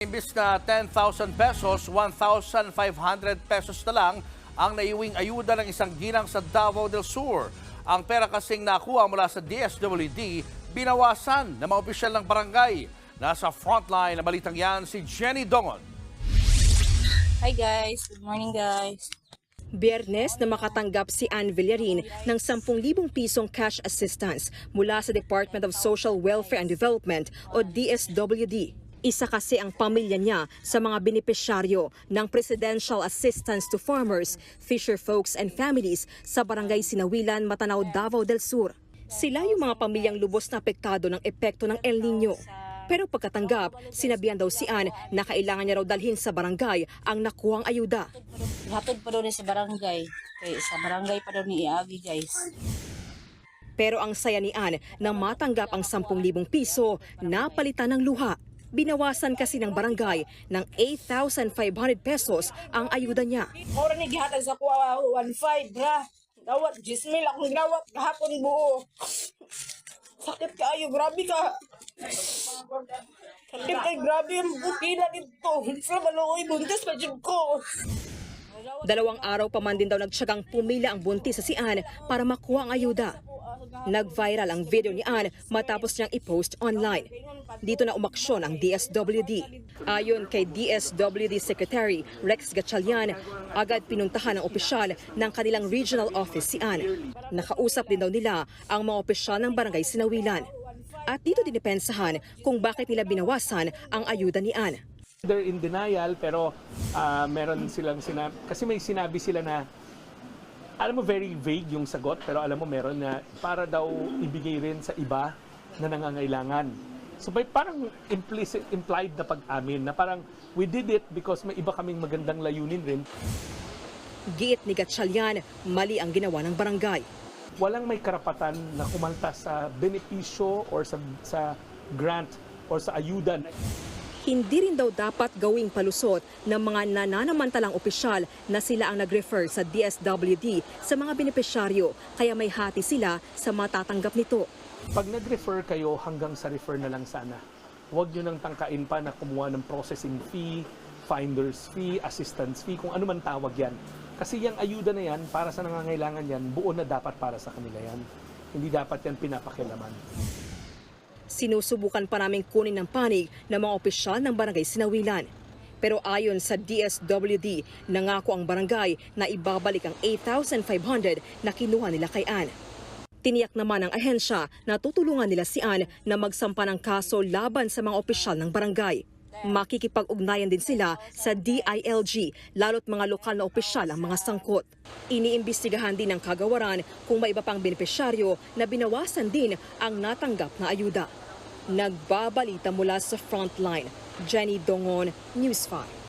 Imbis na 10,000 pesos, 1,500 pesos na lang ang naiuwing ayuda ng isang ginang sa Davao del Sur. Ang pera kasing nakuha mula sa DSWD, binawasan ng mga opisyal ng barangay. Nasa frontline na balitang yan si Jenny Dongon. Hi guys, good morning guys. Biyernes na makatanggap si Ann Villarin ng 10,000 pisong cash assistance mula sa Department of Social Welfare and Development o DSWD. Isa kasi ang pamilya niya sa mga benepisyaryo ng Presidential Assistance to Farmers, Fisher Folks and Families sa Barangay Sinawilan, Matanao, Davao del Sur. Sila yung mga pamilyang lubos na apektado ng epekto ng El Nino. Pero pagkatanggap, sinabihan daw si Ann na kailangan niya raw dalhin sa barangay ang nakuhang ayuda. Hatod pa daw ni sa barangay. Sa barangay pa daw ni Iagi guys. Pero ang saya ni Ann nang matanggap ang 10,000 piso, napalitan ng luha. Binawasan kasi ng barangay ng 8,500 pesos ang ayuda niya. Mura ni gihatag sa kuha 1.5 ha. Dawat 10,000 akong ginawat kahapon buo. Sakit kaayo, grabe ka. Sakit kay grabe ang bukina dito. Hindi sila maluoy buntis pa dyan ko. 2 araw pa man din daw nagtsagang pumila ang buntis sa si Ann para makuha ang ayuda. Nag-viral ang video ni Ann matapos niyang i-post online. Dito na umaksyon ang DSWD. Ayon kay DSWD Secretary Rex Gatchalian, agad pinuntahan ng opisyal ng kanilang regional office si Ann. Nakausap din daw nila ang mga opisyal ng Barangay Sinawilan. At dito dinipensahan kung bakit nila binawasan ang ayuda ni Ann. They're in denial pero meron silang sinabi, kasi may sinabi sila na alam mo very vague yung sagot pero alam mo meron na para daw ibigay rin sa iba na nangangailangan. So may parang implied na pag-amin na parang we did it because may iba kaming magandang layunin rin. Giit ni Gatchalian, mali ang ginawa ng barangay. Walang may karapatan na kumalta sa benepisyo or sa grant or sa ayuda. Hindi rin daw dapat gawing palusot ng mga nananamantalang opisyal na sila ang nag-refer sa DSWD sa mga benepisyaryo, kaya may hati sila sa matatanggap nito. Pag nag-refer kayo hanggang sa refer na lang sana. Huwag nyo nang tangkain pa na kumuha ng processing fee, finder's fee, assistance fee, kung ano man tawag yan. Kasi yung ayuda na yan, para sa nangangailangan yan, buo na dapat para sa kanila yan. Hindi dapat yan pinapakilaman. Sinusubukan pa naming kunin ng panig ng mga opisyal ng Barangay Sinawilan. Pero ayon sa DSWD, nangako ang barangay na ibabalik ang 8,500 na kinuha nila kay Ann. Tiniyak naman ng ahensya na tutulungan nila si Ann na magsampa ng kaso laban sa mga opisyal ng barangay. Makikipag-ugnayan din sila sa DILG, lalo't mga lokal na opisyal ang mga sangkot. Iniimbestigahan din ng kagawaran kung may iba pang benepisyaryo na binawasan din ang natanggap na ayuda. Nagbabalita mula sa frontline, Jenny Dongon, News 5.